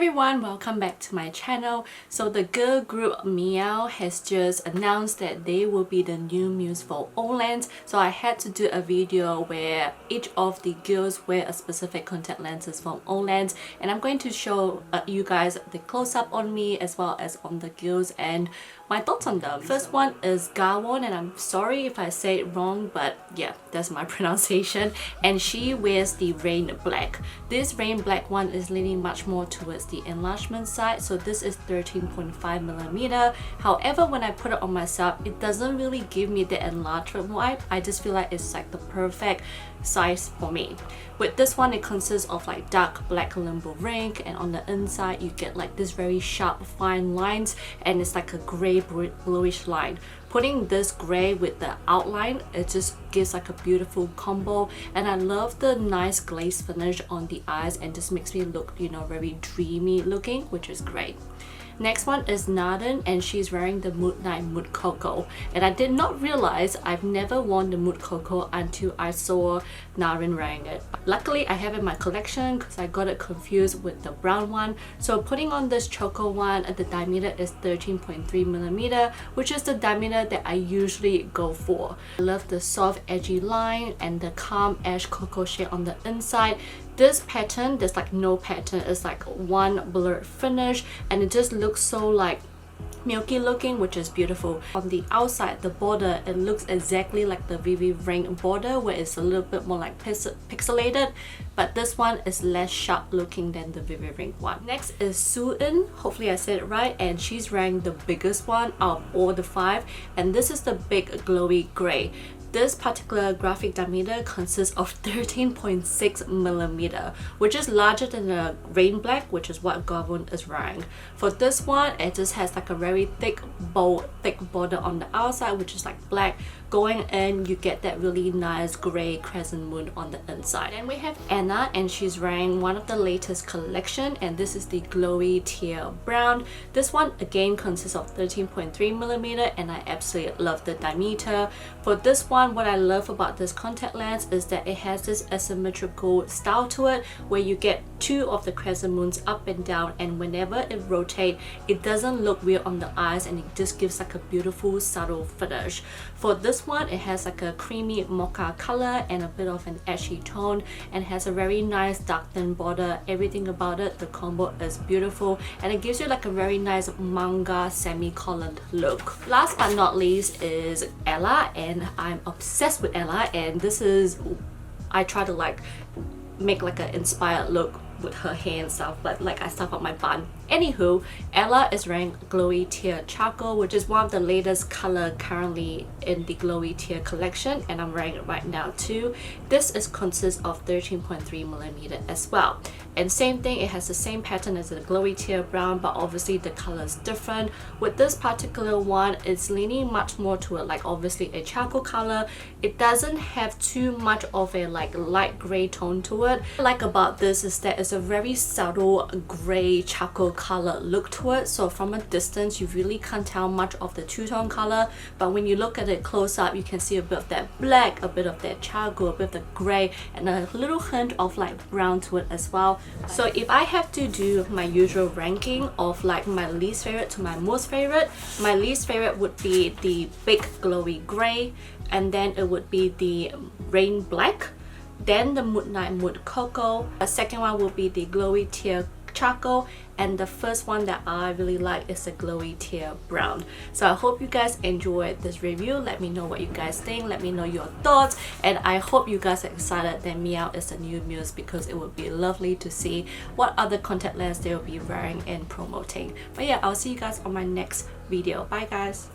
Everyone, welcome back to my channel. So the girl group 𝗢𝗡𝗡 has just announced that they will be the new muse for Ōnlands. So I had to do a video where each of the girls wear a specific contact lenses from Ōnlands, and I'm going to show you guys the close-up on me as well as on the girls and my thoughts on them. First one is Gawon, and I'm sorry if I say it wrong, but yeah, that's my pronunciation. And she wears the Rain Black. This Rain Black one is leaning much more towards the enlargement side, so this is 13.5mm. However, when I put it on myself, it doesn't really give me the enlargement vibe. I just feel like it's like the perfect size for me. With this one, it consists of like dark black limbo ring, and on the inside you get like this very sharp fine lines, and it's like a grey bluish line. Putting this grey with the outline, it just gives like a beautiful combo, and I love the nice glaze finish on the eyes and just makes me look, you know, very dreamy looking, which is great. Next one is Narin, and she's wearing the Moodnight Choco, and I did not realize I've never worn the Mood Choco until I saw Narin wearing it. Luckily, I have it in my collection because I got it confused with the brown one. So putting on this Choco one, the diameter is 13.3mm, which is the diameter that I usually go for. I love the soft edgy line and the calm ash cocoa shade on the inside. This pattern, there's like no pattern, it's like one blurred finish, and it just looks so like milky looking, which is beautiful. On the outside, the border, it looks exactly like the VV ring border, where it's a little bit more like pixelated, but this one is less sharp looking than the VV ring one. Next is Sooin, hopefully I said it right, and she's wearing the biggest one out of all the 5, and this is the big Glowy Gray. This particular graphic diameter consists of 13.6mm, which is larger than the Rain Black, which is what Gawon is wearing. For this one, it just has like a very thick, bold, thick border on the outside, which is like black. Going in, you get that really nice grey crescent moon on the inside. And we have Anna, and she's wearing one of the latest collection, and this is the Glowy Tear Brown. This one again consists of 13.3mm, and I absolutely love the diameter. For this one, what I love about this contact lens is that it has this asymmetrical style to it, where you get 2 of the crescent moons up and down, and whenever it rotates, it doesn't look weird on the eyes, and it just gives like a beautiful subtle finish. For this one, it has like a creamy mocha color and a bit of an ashy tone, and has a very nice darkened border. Everything about it, the combo is beautiful, and it gives you like a very nice manga semi-collared look. Last but not least is Ella, and I'm obsessed with Ella, and this is, I try to like make like an inspired look with her hair and stuff, but like I stuff up my bun. Anywho, Ella is wearing Glowy Tear Choco, which is one of the latest color currently in the Glowy Tear collection, and I'm wearing it right now too. This is consists of 13.3mm as well, and same thing, it has the same pattern as the Glowy Tear Brown, but obviously the color is different. With this particular one, it's leaning much more to it like obviously a charcoal color. It doesn't have too much of a like light gray tone to it. What I like about this is that it's a very subtle gray charcoal color look to it, so from a distance you really can't tell much of the two-tone color, but when you look at it close up, you can see a bit of that black, a bit of that charcoal, a bit of the gray, and a little hint of like brown to it as well. So if I have to do my usual ranking of like my least favorite to my most favorite, my least favorite would be the big Glowy Gray, and then it would be the Rain Black, then the Moodnight Choco. The second one will be the Glowy Tear Choco, and the first one that I really like is the Glowy Tear Brown. So I hope you guys enjoyed this review. Let me know what you guys think, let me know your thoughts, and I hope you guys are excited that 𝗢𝗡𝗡 is the new muse, because it would be lovely to see what other contact lens they will be wearing and promoting. But yeah, I'll see you guys on my next video. Bye guys.